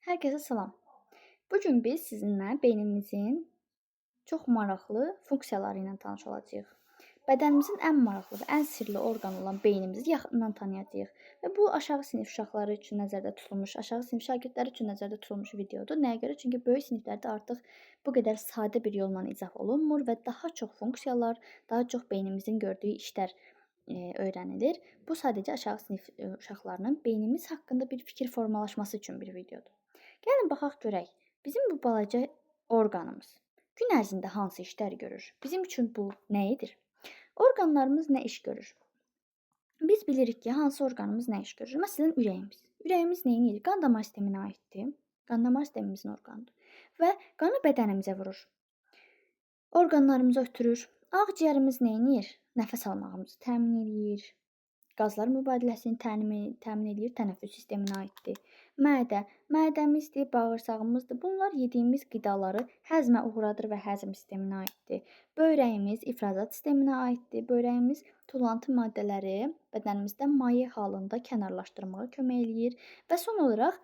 Herkese salam. Bugün biz sizinlə beynimizin çox maraqlı funksiyaları ilə tanış olacağıq. Bədənimizin ən maraqlı və ən sirli orqanı olan beynimizi yaxından tanıyacağıq. Və bu aşağı sinif uşaqları üçün nəzərdə tutulmuş, aşağı sinif şagirdləri üçün nəzərdə tutulmuş videodur. Nəyə görə? Çünki böyük siniflərdə artıq bu qədər sadə bir yolla izah olunmur və daha çox funksiyalar, daha çox beynimizin gördüyü işlər öyrənilir. Bu sadəcə aşağı sinif uşaqlarının beynimiz haqqında bir fikir formalaşması üçün bir videodur. Gəlin baxaq görək. Bizim bu balaca orqanımız gün ərzində hansı işlər görür? Bizim üçün bu nə edir? Orqanlarımız nə iş görür? Biz bilirik ki, hansı orqanımız nə iş görür? Məsələn, ürəyimiz. Ürəyimiz nə edir? Qan damar sisteminə aiddir. Qan damar sistemimizin orqanıdır. Və qanı bədənimizə vurur. Orqanlarımıza ötürür. Ağciyərimiz nə edir? Nəfəs almağımızı təmin edir. Qazlar mübadiləsini təmin edir, tənəffüs sisteminə aiddir. Mədəmizdir, bağırsağımızdır. Bunlar yediyimiz qidaları həzmə uğradır və həzm sisteminə aiddir. Böyrəyimiz ifrazat sisteminə aiddir. Böyrəyimiz tullantı maddələri bədənimizdə maye halında kənarlaşdırmağa kömək eləyir və son olaraq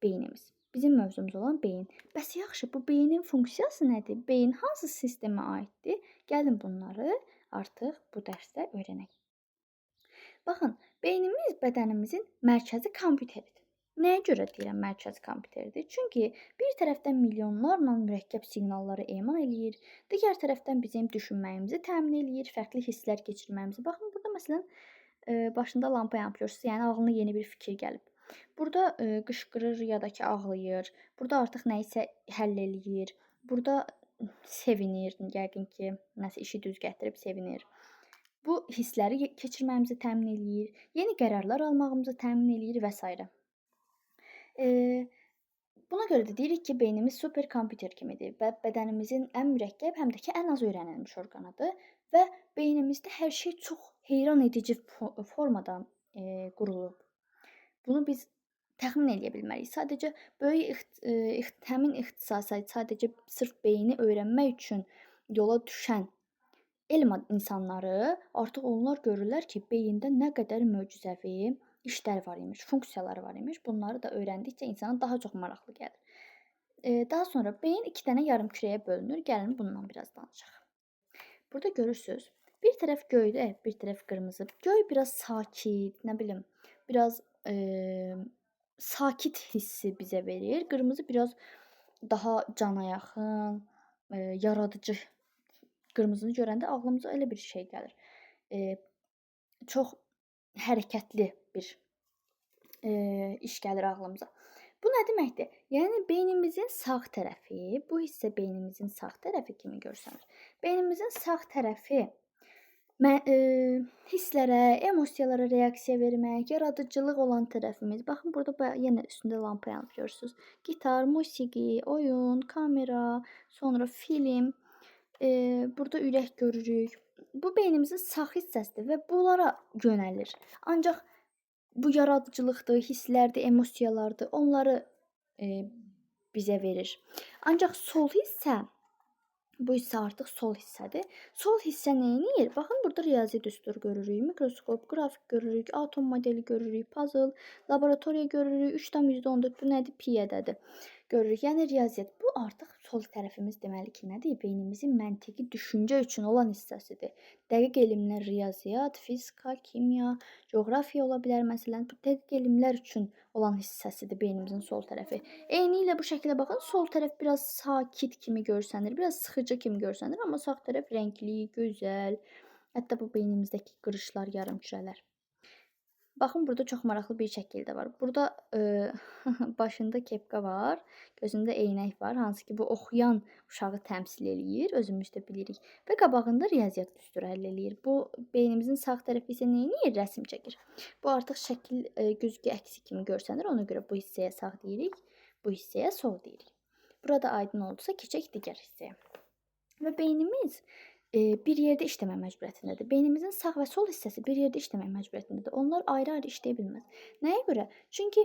beynimiz. Bizim mövzumuz olan beyin. Bəs yaxşı, bu beynin funksiyası nədir? Beyin hansı sistemə aiddir? Gəlin bunları artıq bu dərsdə öyrənək. Baxın, beynimiz bədənimizin mərkəzi kompüteridir. Nəyə görə deyirəm mərkəzi kompüteridir? Çünki bir tərəfdən milyonlarla mürəkkəb siqnalları emal eləyir, digər tərəfdən bizim düşünməyimizi təmin eləyir, fərqli hisslər keçirməyimizi. Baxın, burada məsələn başında lampa yanıb görürsüz, yəni ağlına yeni bir fikir gəlib. Burada qışqırır ya da ki ağlayır. Burada artıq nə isə həll eləyir. Burada sevinir, yəqin ki, nəsə işi düz gətirib sevinir. Bu hissləri keçirməyimizi təmin eləyir, yeni qərarlar almağımızı təmin eləyir və s. Buna görə də deyirik ki, beynimiz superkompüter kimidir və bədənimizin ən mürəkkəb, həm də ki, ən az öyrənilmiş orqanıdır və beynimizdə hər şey çox heyran edici formada qurulub. Bunu biz təxmin edə bilmərik. Sadəcə həmin ixtisasa sadəcə sırf beyni öyrənmək üçün yola düşən elm insanları artıq onlar görürlər ki, beyində nə qədər möcüzəvi işlər var imiş, funksiyalar var imiş. Bunları da öyrəndikcə insana daha çox maraqlı gəlir. Daha sonra beyin 2 dənə yarımkürəyə bölünür. Gəlin bundan biraz danışaq. Burada görürsüz, bir tərəf göydə, bir tərəf qırmızı. Göy biraz sakit, nə bilim, biraz sakit hissi bizə verir. Qırmızı biraz daha cana yaxın, yaradıcı. Qırmızını görəndə ağlımıza elə bir şey gəlir. Çox hərəkətli bir iş gəlir ağlımıza. Bu nə deməkdir? Yəni beynimizin sağ tərəfi, bu hissə beynimizin sağ tərəfi kimi görsənir. Beynimizin sağ tərəfi hisslərə, emosiyalara reaksiya vermək, yaradıcılıq olan tərəfimiz. Baxın, burada yenə üstündə lampa yanıb görürsüz. Gitar, musiqi, oyun, kamera, sonra film. Burada ürək görürük. Bu beynimizin sağ hissəsidir və bunlara yönəlir. Ancaq bu yaradıcılıqdır, hisslərdir, emosiyalardır. Onları bizə verir. Ancaq sol hissə, bu hissə artıq sol hissədir. Sol hissə nə edir? Baxın, burada riyazi düstur görürük, mikroskop, qrafik görürük, atom modeli görürük, puzzle, laboratoriya görürük, 3,14 bu nədir? Pi-yədədir. Görürük. Yəni riyaziyyat. Bu artıq sol tərəfimiz deməli ki, nədir? Beynimizin məntiqi düşüncə üçün olan hissəsidir. Dəqiq elmlər riyaziyyat, fizika, kimya, coğrafiya ola bilər məsələn. Bu dəqiq elmlər üçün olan hissəsidir beynimizin sol tərəfi. Eynilə bu şəklə baxın, sol tərəf biraz sakit kimi görsənir, biraz sıxıcı kimi görsənir, amma sağ tərəf rəngli, gözəl. Hətta bu beynimizdəki qırışlar, yarımkürələr. Baxın, burada çox maraqlı bir şəkil də var. Burada başında kepka var, gözündə eynək var, hansı ki bu oxuyan uşağı təmsil eləyir, özümüz də bilirik. Və qabağında riyaziyyat düsturu həll eləyir. Bu beynimizin sağ tərəfi isə nə edir? Rəsm çəkir. Bu artıq şəkil güzgü əksi kimi görsənir. Ona görə bu hissəyə sağ deyirik, bu hissəyə sol deyirik. Burada aydın oldusa keçək digər hissəyə. Və beynimiz bir yerdə işləmək məcburiyyətindədir. Beynimizin sağ və sol hissəsi bir yerdə işləmək məcburiyyətindədir. Onlar ayrı-ayrı işləyə bilməz. Nəyə görə? Çünki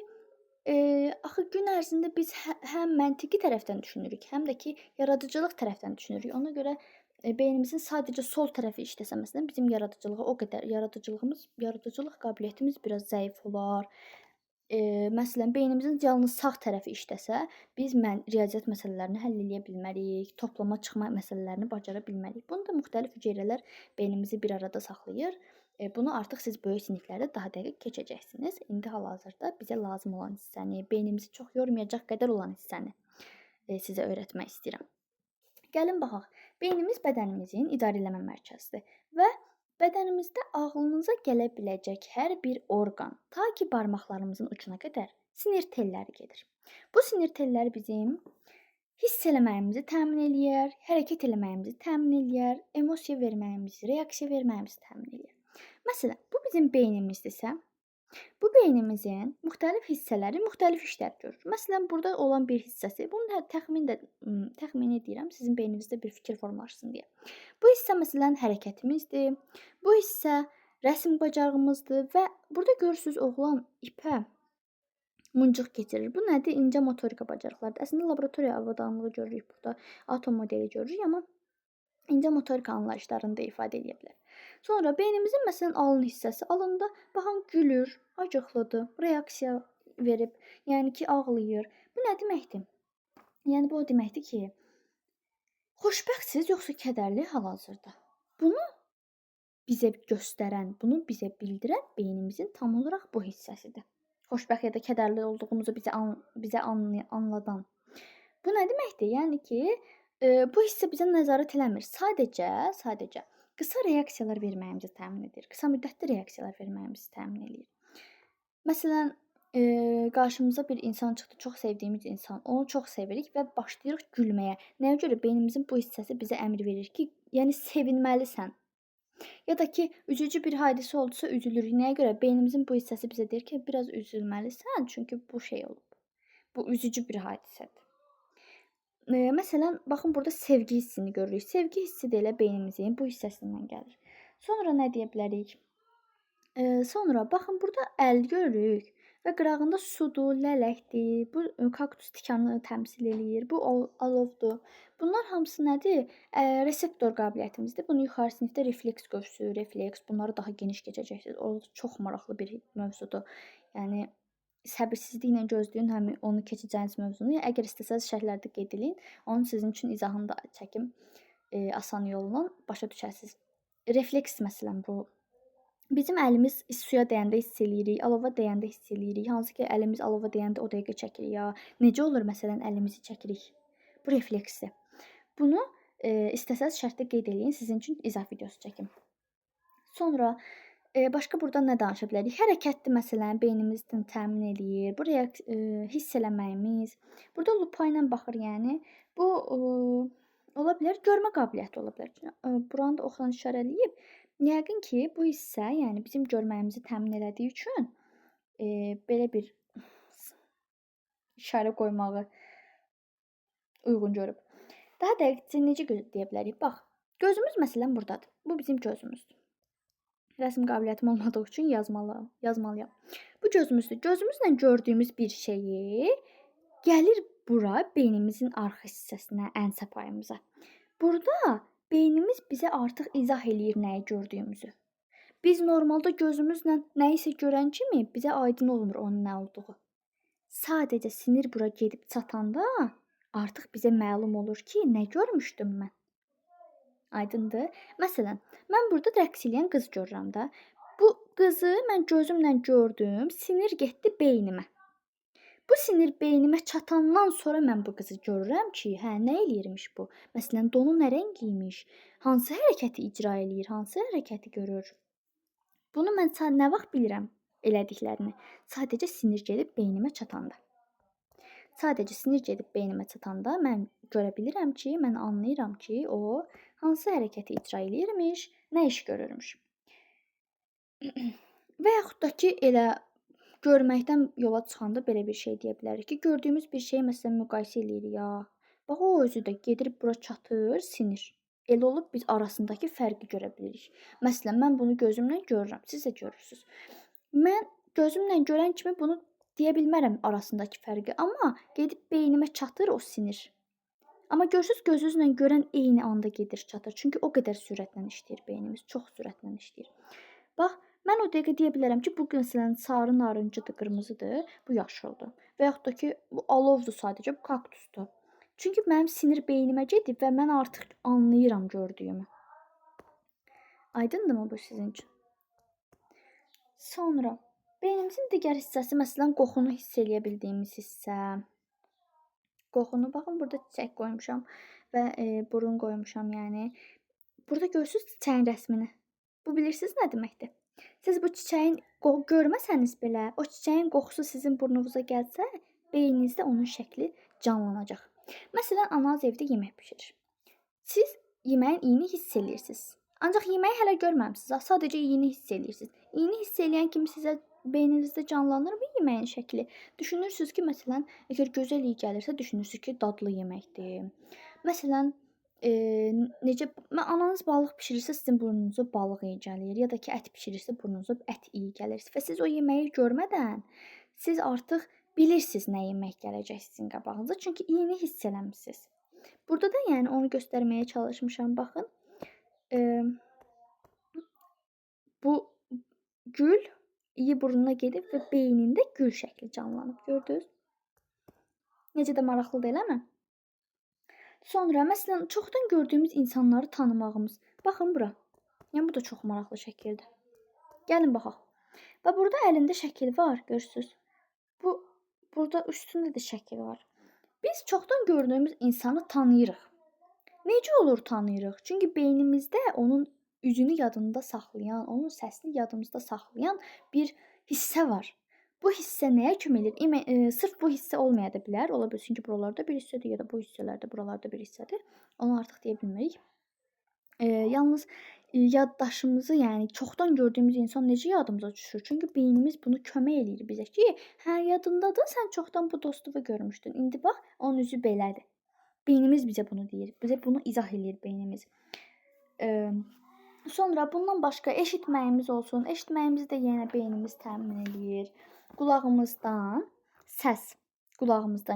axı gün ərzində biz həm məntiqi tərəfdən düşünürük, həm də ki yaradıcılıq tərəfdən düşünürük. Ona görə beynimizin sadəcə sol tərəfi işləsə məsələn bizim yaradıcılıq qabiliyyətimiz biraz zəif olar. Məsələn, beynimizin yalnız sağ tərəfi işləsə, biz riyaziyyat məsələlərini həll eləyə bilmərik, toplama çıxma məsələlərini bacara bilmərik. Bunu da müxtəlif hüceyrələr beynimizi bir arada saxlayır. Bunu artıq siz böyük siniflərdə daha dəqiq keçəcəksiniz. İndi hal-hazırda bizə lazım olan hissəni, beynimizi çox yormayacaq qədər olan hissəni sizə öyrətmək istəyirəm. Gəlin baxaq. Beynimiz bədənimizin idarə etmə mərkəzidir və bədənimizdə ağlınıza gələ biləcək hər bir orqan, ta ki barmaqlarımızın ucuna qədər sinir telləri gedir. Bu sinir telləri bizim hiss eləməyimizi təmin eləyər, hərəkət eləməyimizi təmin eləyər, emosiya verməyimizi, reaksiya verməyimizi təmin eləyər. Məsələn, bu bizim beynimizdirsə, bu beynimizin müxtəlif hissələri müxtəlif işlər görür. Məsələn, burada olan bir hissəsi, bunu təxmini deyirəm, sizin beyninizdə bir fikir formalaşsın deyə. Bu hissə məsələn hərəkətimizdir. Bu hissə rəsm bacarığımızdır və burada görürsüz oğlan ipə muncuq keçirir. Bu nədir? İncə motorika bacarıqlarıdır. Əslində laboratoriya avadanlığı görürük burada, atom modeli görürük, amma incə motorika anlayışlarını da ifadə edə bilər. Sonra beynimizin məsələn alın hissəsi, alında baxın gülür, acıqlıdır, reaksiya verib, yəni ki ağlayır. Bu nə deməkdir? Yəni bu o deməkdir ki, xoşbəxtsiz yoxsa kədərli hal-hazırda. Bunu bizə göstərən, bunu bizə bildirən beynimizin tam olaraq bu hissəsidir. Xoşbəxt ya da kədərli olduğumuzu bizə anladan. Bu nə deməkdir? Yəni ki, bu hissə bizə nəzarət eləmir. Sadəcə qısa reaksiyalar verməyimizi təmin edir. Qısa müddətli reaksiyalar verməyimizi təmin edir. Məsələn, qarşımıza bir insan çıxdı, çox sevdiyimiz insan. Onu çox sevirik və başlayırıq gülməyə. Nəyə görə? Beynimizin bu hissəsi bizə əmr verir ki, yəni sevinməlisən. Ya da ki, üzücü bir hadisə oldusa üzülürük. Nəyə görə? Beynimizin bu hissəsi bizə deyir ki, biraz üzülməlisən, çünki bu şey olub. Bu üzücü bir hadisədir. Məsələn, baxın burada sevgi hissini görürük. Sevgi hissi də elə beynimizin bu hissəsindən gəlir. Sonra nə deyə bilərik? Sonra baxın burada əl görürük və qırağında sudur, lələkdir. Bu kaktus tikanını təmsil eləyir. Bu alovdur. Bunlar hamısı nədir? Reseptor qabiliyyətimizdir. Bunu yuxarı sinifdə refleks qövsü, refleks, bunları daha geniş keçəcəksiniz. O çox maraqlı bir mövzudur. Yəni səbirsizliklə gözləyin həmin onu keçəcəyiniz mövzunu. Əgər istəsəz şərhlərdə qeyd edin. Onun sizin üçün izahını da çəkim. Asan yolla başa düşəsiniz. Refleks məsələn bu. Bizim əlimiz suya dəyəndə hiss eləyirik, alova dəyəndə hiss eləyirik. Hansı ki, əlimiz alova dəyəndə o dəqiqə çəkirik ya. Necə olur məsələn əlimizi çəkirik? Bu refleksdir. Bunu istəsəz şərhdə qeyd eləyin, sizin üçün izah videosu çəkim. Sonra başqa burada nə danışa bilərik? Hərəkətdir məsələn, beynimizdən təmin eləyir. Bu hiss eləməyimiz. Burada lupa ilə baxır, yəni bu ola bilər, görmə qabiliyyəti ola bilər. Buranı da oxlan işarə eləyib. Yəqin ki, bu hissə, yəni bizim görməyimizi təmin elədiyi üçün belə bir işarə qoymağı uyğun görüb. Daha dəqiqcə necə deyə bilərik? Bax, gözümüz məsələn burdadır. Bu bizim gözümüzdür. Rəsm qabiliyyətim olmadığı üçün yazmalıyam. Bu gözümüzdür. Gözümüzlə gördüyümüz bir şeyi gəlir bura beynimizin arxa hissəsinə, ənsə payımıza. Burada beynimiz bizə artıq izah eləyir nəyi gördüyümüzü. Biz normalda gözümüzlə nəyisə görən kimi bizə aydın olmur onun nə olduğu. Sadəcə sinir bura gedib çatanda artıq bizə məlum olur ki, nə görmüşdüm mən. Aydındır? Məsələn, mən burada rəqs edən qız görürəm də. Bu qızı mən gözümlə gördüm, sinir getdi beynimə. Bu sinir beynimə çatandan sonra mən bu qızı görürəm ki, nə eləyirmiş bu? Məsələn, donu nə rəngiymiş? Hansı hərəkəti icra eləyir? Hansı hərəkəti görür? Bunu mən nə vaxt bilirəm elədiklərini? Sadəcə sinir gedib beynimə çatanda. Sadəcə sinir gedib beynimə çatanda mən görə bilirəm ki, mən anlayıram ki, o hansı hərəkəti icra eləyirmiş, nə iş görürmüş. Və yaxud da ki, elə görməkdən yola çıxanda belə bir şey deyə bilərik ki, gördüyümüz bir şeyi məsələn müqayisə eləyirik ya. Bax o özü də gedirib bura çatır, sinir. Elə olub biz arasındakı fərqi görə bilirik. Məsələn, mən bunu gözümlə görürəm, siz də görürsüz. Mən gözümlə görən kimi bunu deyə bilmərəm arasındakı fərqi, amma gedib beynimə çatır o sinir. Amma görürsüz gözünüzlə görən eyni anda gedir çatır. Çünki o qədər sürətlə işləyir beynimiz, çox sürətlə işləyir. Bax, Mən o dəqiqə deyə bilərəm ki, bu məsələn sarı narıncıdır, qırmızıdır, bu yaşıldır. Və yaxud da ki, bu alovdur sadəcə, bu kaktusdur. Çünki mənim sinir beynimə gedib və mən artıq anlayıram gördüyümü. Aydındırmı bu sizin üçün? Sonra beynimizin digər hissəsi məsələn qoxunu hiss eləyə bildiyimiz hissə. Qoxunu baxın burada çiçək qoymuşam və burun qoymuşam, yəni. Burada görürsüz çiçəyin rəsmini. Bu bilirsiniz nə deməkdir? Siz bu çiçəyin görməsəniz belə, o çiçəyin qoxusu sizin burnunuza gəlsə, beyninizdə onun şəkli canlanacaq. Məsələn, ananız evdə yemək bişirir. Siz yeməyin iyini hiss eləyirsiniz. Ancaq yeməyi hələ görməmisiniz, sadəcə iyini hiss eləyirsiniz. İyini hiss eləyən kimi sizə beyninizdə canlanırmı yeməyin şəkli? Düşünürsüz ki, məsələn, əgər gözəl iyi gəlirsə, düşünürsüz ki, dadlı yeməkdir. Məsələn, necə ananız balıq bişirirsə, sizin burnunuza balıq iyi gəlir, ya da ki, ət bişirirsə, burnunuza ət iyi gəlir. Və siz o yeməyi görmədən siz artıq bilirsiniz nə yemək gələcək sizin qabağınıza, çünki iyini hiss eləmisiniz. Burada da yəni onu göstərməyə çalışmışam. Baxın. Bu gül iyi burnuna gedib və beynində gül şəkli canlanıb. Gördünüz? Necə də maraqlıdır, eləmi? Sonra məsələn çoxdan gördüyümüz insanları tanımağımız. Baxın bura. Yəni bu da çox maraqlı şəkildir. Gəlin baxaq. Və burada əlində şəkil var, görürsüz? Burada üstündə də şəkil var. Biz çoxdan gördüyümüz insanı tanıyırıq. Necə olur tanıyırıq? Çünki beynimizdə onun üzünü yadında saxlayan, onun səsini yadımızda saxlayan bir hissə var. Bu hissə nəyə kömək edir? Sırf bu hissə olmaya da bilər. Ola bilsin ki, buralarda bir hissədir ya da bu hissələrdə buralarda bir hissədir. Onu artıq deyə bilmirik. Yalnız yaddaşımızı, yəni çoxdan gördüyümüz insan necə yadımıza düşür? Çünki beynimiz bunu kömək eləyir bizə ki, hə yadındadır, sən çoxdan bu dostumu görmüşdün. İndi bax, onun üzü belədir. Beynimiz bizə bunu deyir. Bizə bunu izah eləyir beynimiz. Sonra bundan başqa eşitməyimiz olsun. Eşitməyimizi də yenə beynimiz təmin eləyir. Qulağımızdan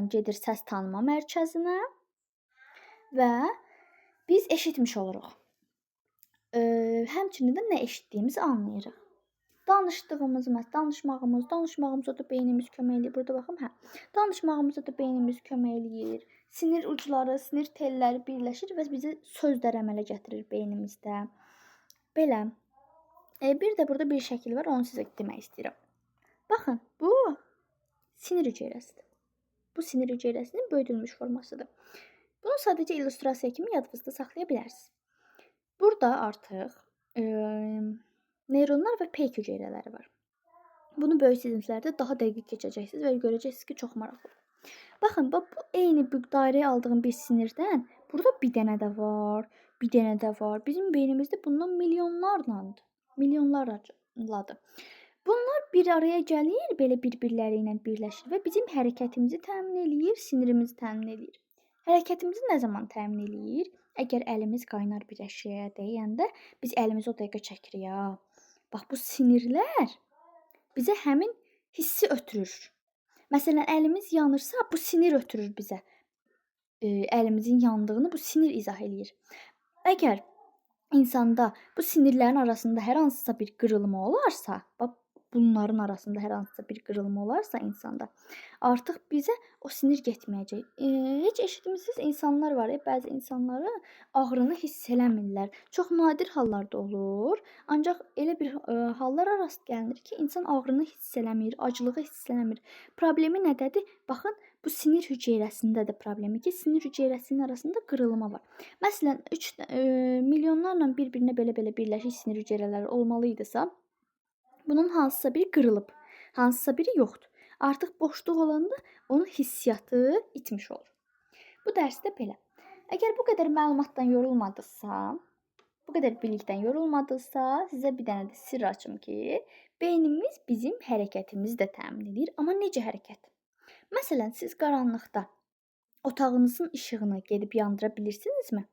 gedir səs tanıma mərkəzinə və biz eşitmiş oluruq. Həmçinin də nə eşitdiyimizi anlayırıq. Danışmağımıza da beynimiz kömək eləyir. Burada baxın, hə. Danışmağımıza da beynimiz kömək eləyir. Sinir ucları, sinir telləri birləşir və bizə sözlər əmələ gətirir beynimizdə. Belə. Bir də burada bir şəkil var, onu sizə demək istəyirəm. Baxın, bu sinir hüceyrəsidir. Bu sinir hüceyrəsinin böyüdülmüş formasıdır. Bunu sadəcə illüstrasiya kimi yadınızda saxlaya bilərsiniz. Burada artıq neyronlar və peyk hüceyrələri var. Bunu böyük siniflərdə daha dəqiq keçəcəksiniz və görəcəksiniz ki, çox maraqlıdır. Baxın, bu eyni dairəyə aldığım bir sinirdən burada bir dənə də var, bir dənə də var. Bizim beynimizdə bundan milyonlarladır. Bunlar bir araya gəlir, belə bir-birləri ilə birləşir və bizim hərəkətimizi təmin eləyir, sinirimizi təmin eləyir. Hərəkətimizi nə zaman təmin eləyir? Əgər əlimiz qaynar bir əşyaya dəyəndə biz əlimizi o dəqiqə çəkirik ya. Bax bu sinirlər bizə həmin hissi ötürür. Məsələn, əlimiz yanırsa, bu sinir ötürür bizə. Əlimizin yandığını bu sinir izah eləyir. Əgər insanda bu sinirlərin arasında hər hansısa bir qırılma olarsa, bax bunların arasında hər hansısa bir qırılma olarsa insanda, artıq bizə o sinir getməyəcək. Heç eşitmisiniz insanlar var, bəzi insanları ağrını hiss eləmirlər. Çox nadir hallarda olur. Ancaq elə bir hallara rast gəlinir ki, insan ağrını hiss eləmir, acılığı hiss eləmir. Problemi nədədir? Baxın, bu sinir hüceyrəsindədir problemi ki, sinir hüceyrəsinin arasında qırılma var. Məsələn, milyonlarla bir-birinə belə birləşik sinir hüceyrələri olmalıydısa, bunun hansısa biri qırılıb, hansısa biri yoxdur. Artıq boşluq olanda onun hissiyatı itmiş olur. Bu dərsdə belə. Əgər bu qədər məlumatdan yorulmadısa, bu qədər bilikdən yorulmadısa, sizə bir dənə də sirr açım ki, beynimiz bizim hərəkətimizi də təmin edir. Amma necə hərəkət? Məsələn, siz qaranlıqda otağınızın işığını gedib yandıra bilirsinizmi?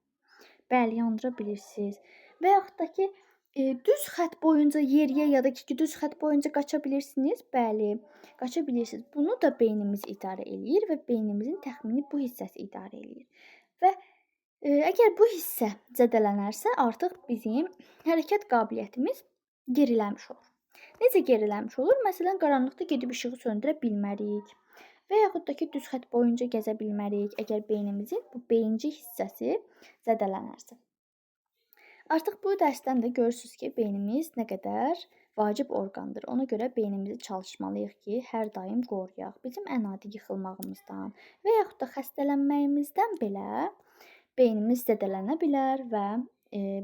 Bəli, yandıra bilirsiniz. Və yaxud da ki, düz xətt boyunca yeriyə ya da ki, düz xətt boyunca qaça bilirsiniz? Bəli, qaça bilirsiniz. Bunu da beynimiz idarə eləyir və beynimizin təxmini bu hissəsi idarə eləyir. Və əgər bu hissə zədələnərsə, artıq bizim hərəkət qabiliyyətimiz geriləmiş olur. Necə geriləmiş olur? Məsələn, qaranlıqda gedib işığı söndürə bilmərik və yaxud da ki, düz xətt boyunca gəzə bilmərik, əgər beynimizin bu beyincik hissəsi zədələnərsə. Artıq bu dərsdən də görürsüz ki, beynimiz nə qədər vacib orqandır. Ona görə beynimizi çalışmalıyıq ki, hər daim qoruyaq. Bizim ən adi yıxılmağımızdan və yaxud da xəstələnməyimizdən belə beynimiz zədələnə bilər və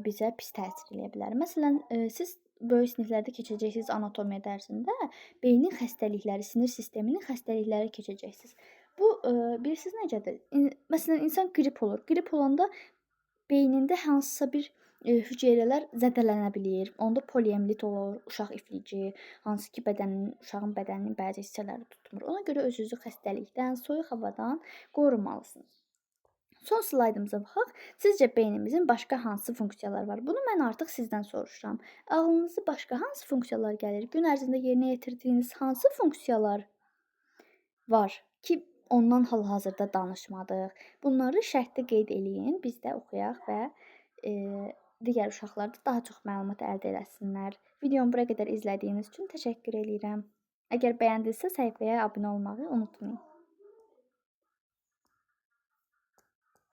bizə pis təsir eləyə bilər. Məsələn, siz böyük siniflərdə keçəcəksiniz anatomiya dərsində beynin xəstəlikləri, sinir sisteminin xəstəlikləri keçəcəksiniz. Bu bilirsiniz necədir? Məsələn, insan qrip olur. Qrip olanda beynində hansısa bir hüceyrələr zədələnə bilir. Onda poliomielit olur, uşaq iflici, hansı ki uşağın bədəninin bəzi hissələri tutmur. Ona görə özünüzü xəstəlikdən, soyuq havadan qorumalısınız. Son slaydımıza baxaq. Sizcə beynimizin başqa hansı funksiyaları var? Bunu mən artıq sizdən soruşuram. Ağlınıza başqa hansı funksiyalar gəlir? Gün ərzində yerinə yetirdiyiniz hansı funksiyalar var ki, ondan hal-hazırda danışmadıq? Bunları şərtdə qeyd eləyin, biz də oxuyaq və digər uşaqlar da daha çox məlumat əldə eləsinlər. Videomu bura qədər izlədiyiniz üçün təşəkkür eləyirəm. Əgər bəyəndinizsə səhifəyə abunə olmağı unutmayın.